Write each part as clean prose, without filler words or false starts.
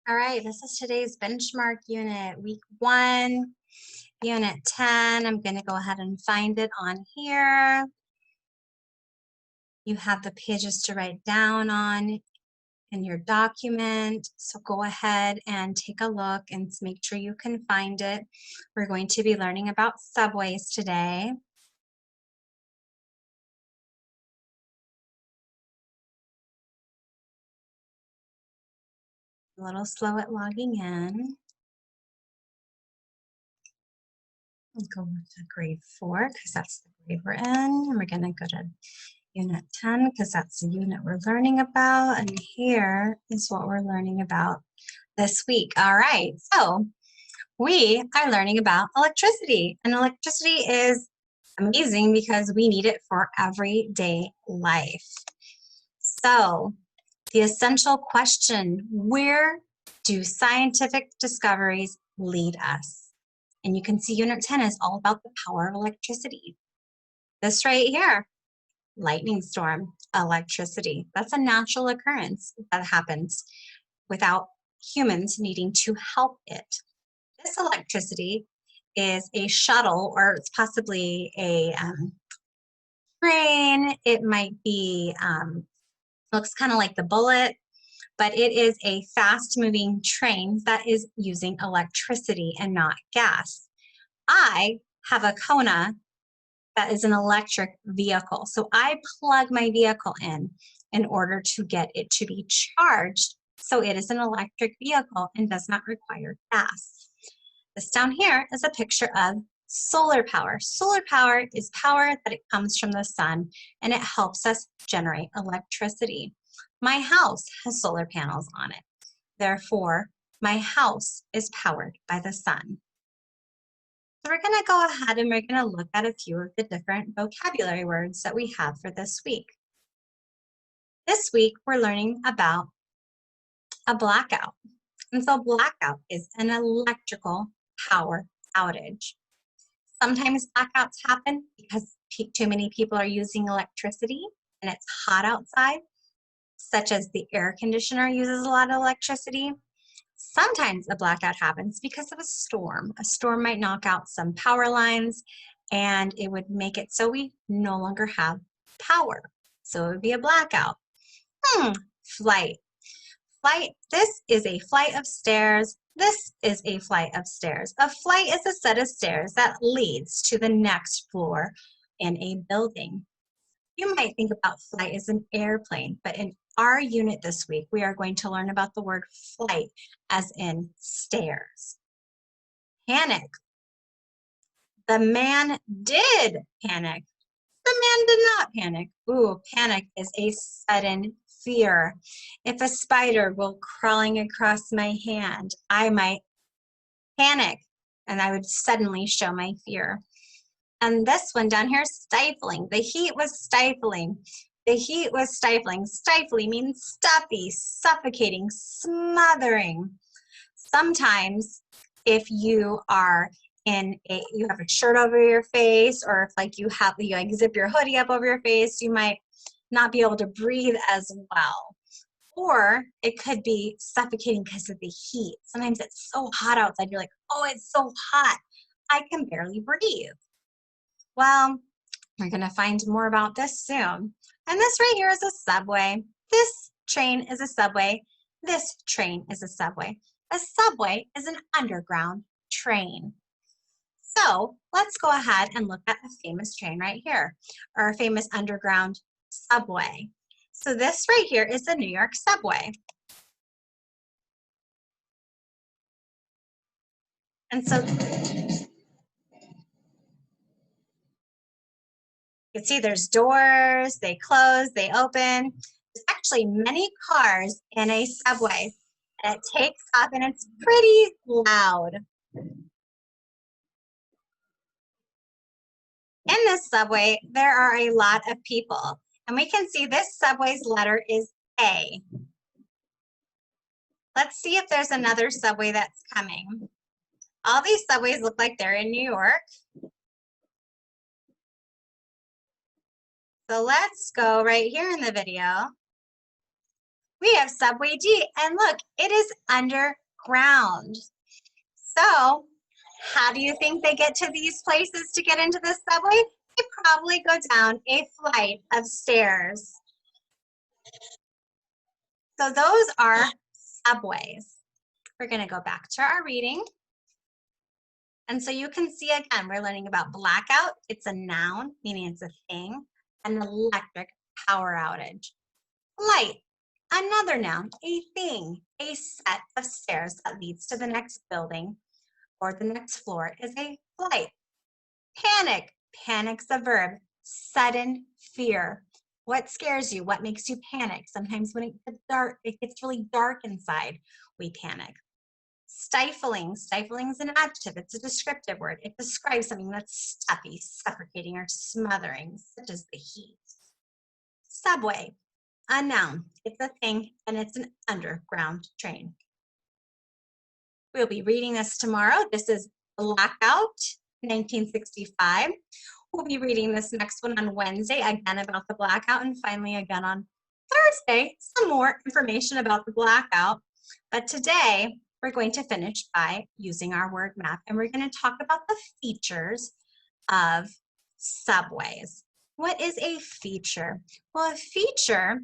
All right, this is today's benchmark unit, week 1, unit 10. I'm going to go ahead and find it on here. You have the pages to write down on in your document, so go ahead and take a look and make sure you can find it. We're going to be learning about subways today. A little slow at logging in. We'll go to grade 4 because that's the grade we're in. And we're going to go to unit 10 because that's the unit we're learning about. And here is what we're learning about this week. All right, so we are learning about electricity. And electricity is amazing because we need it for everyday life. So the essential question, where do scientific discoveries lead us? And you can see unit 10 is all about the power of electricity. This right here, lightning storm, electricity. That's a natural occurrence that happens without humans needing to help it. This electricity is a shuttle, or it's possibly a train. It might be, looks kind of like the bullet, but it is a fast-moving train that is using electricity and not gas. I have a Kona that is an electric vehicle. So I plug my vehicle in order to get it to be charged. So it is an electric vehicle and does not require gas. This down here is a picture of solar power. Solar power is power that it comes from the sun and it helps us generate electricity. My house has solar panels on it. Therefore, my house is powered by the sun. So we're going to go ahead and we're going to look at a few of the different vocabulary words that we have for this week. This week, we're learning about a blackout. And so blackout is an electrical power outage. Sometimes blackouts happen because too many people are using electricity and it's hot outside, such as the air conditioner uses a lot of electricity. Sometimes a blackout happens because of a storm. A storm might knock out some power lines and it would make it so we no longer have power. So it would be a blackout. Flight. Flight, this is a flight of stairs. This is a flight of stairs. A flight is a set of stairs that leads to the next floor in a building. You might think about flight as an airplane, but in our unit this week, we are going to learn about the word flight as in stairs. Panic. The man did panic. The man did not panic. Ooh, panic is a sudden fear. If a spider will crawling across my hand, I might panic and I would suddenly show my fear. And this one down here, stifling. The heat was stifling. The heat was stifling. Stifling means stuffy, suffocating, smothering. Sometimes if you are you have a shirt over your face, or if like you like zip your hoodie up over your face, you might not be able to breathe as well. Or it could be suffocating because of the heat. Sometimes it's so hot outside, you're like, oh, it's so hot, I can barely breathe. Well, we're going to find more about this soon. And this right here is a subway. This train is a subway. This train is a subway. A subway is an underground train. So let's go ahead and look at a famous train right here, or a famous underground subway. So this right here is the New York subway. And so you can see there's doors, they close, they open. There's actually many cars in a subway, and it takes off and it's pretty loud. In this subway, there are a lot of people, and we can see this subway's letter is A. Let's see if there's another subway that's coming. All these subways look like they're in New York. So let's go right here in the video We have Subway D, and look, it is underground. So how do you think they get to these places to get into the subway? They probably go down a flight of stairs. So those are subways. We're going to go back to our reading. And so you can see again, we're learning about blackout. It's a noun, meaning it's a thing, an electric power outage. Light, another noun, a thing, a set of stairs that leads to the next building or the next floor is a flight. Panic, panic's a verb, sudden fear. What scares you? What makes you panic? Sometimes when it gets really dark inside, we panic. Stifling, stifling is an adjective. It's a descriptive word. It describes something that's stuffy, suffocating, or smothering, such as the heat. Subway, a noun. It's a thing, and it's an underground train. We'll be reading this tomorrow. This is Blackout, 1965. We'll be reading this next one on Wednesday, again about the blackout, and finally again on Thursday, some more information about the blackout. But today, we're going to finish by using our word map, and we're going to talk about the features of subways. What is a feature? Well, a feature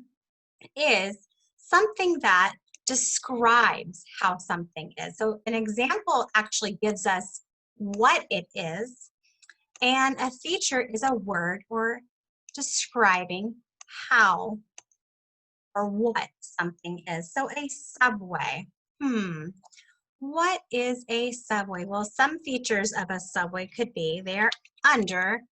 is something that describes how something is. So an example actually gives us what it is, and a feature is a word or describing how or what something is. So a subway. What is a subway? Well, some features of a subway could be they're underground.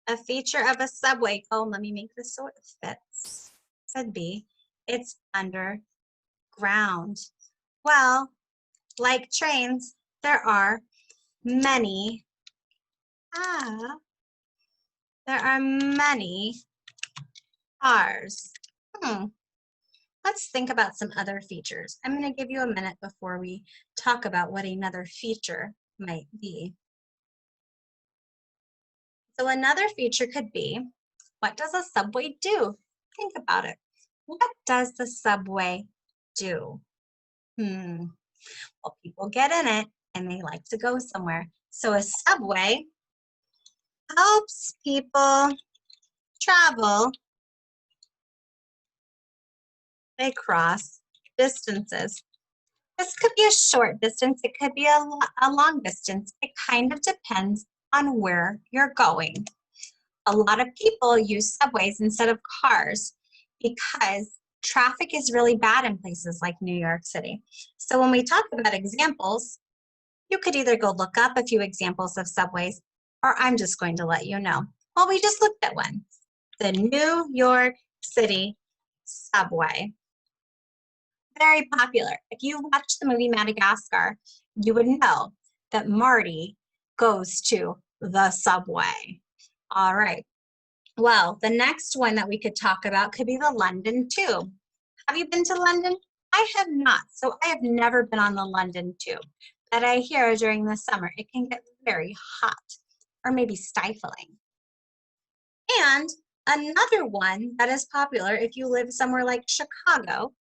A feature of a subway, oh, let me make this so it fits, could be it's underground. Well, like trains, there are many, cars. Let's think about some other features. I'm going to give you a minute before we talk about what another feature might be. So another feature could be, what does a subway do? Think about it. What does the subway do? Well, people get in it and they like to go somewhere. So a subway helps people travel across distances. This could be a short distance. It could be a long distance. It kind of depends on where you're going. A lot of people use subways instead of cars because traffic is really bad in places like New York City. So when we talk about examples, you could either go look up a few examples of subways, or I'm just going to let you know. Well, we just looked at one, the New York City subway. Very popular. If you watch the movie Madagascar, you would know that Marty goes to the subway. All right. Well, the next one that we could talk about could be the London Tube. Have you been to London? I have not, so I have never been on the London Tube. But I hear during the summer it can get very hot or maybe stifling. And another one that is popular if you live somewhere like Chicago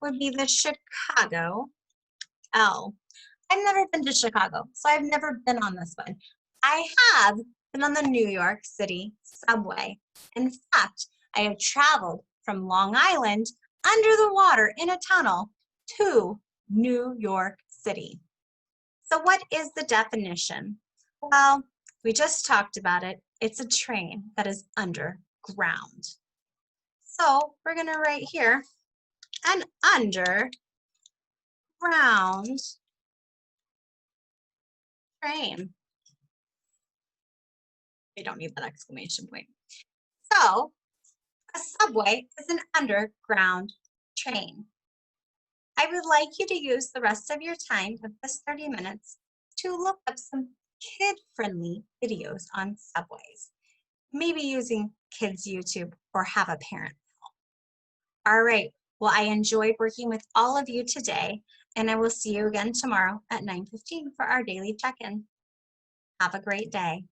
would be the Chicago L. I've never been to Chicago, so I've never been on this one. I have been on the New York City subway. In fact, I have traveled from Long Island under the water in a tunnel to New York City. So what is the definition? Well, we just talked about it. It's a train that is underground. So we're going to write here an underground train. We don't need that exclamation point. So a subway is an underground train. I would like you to use the rest of your time of this 30 minutes to look up some kid-friendly videos on subways. Maybe using Kids YouTube or have a parent help. All right, well, I enjoyed working with all of you today, and I will see you again tomorrow at 9:15 for our daily check-in. Have a great day.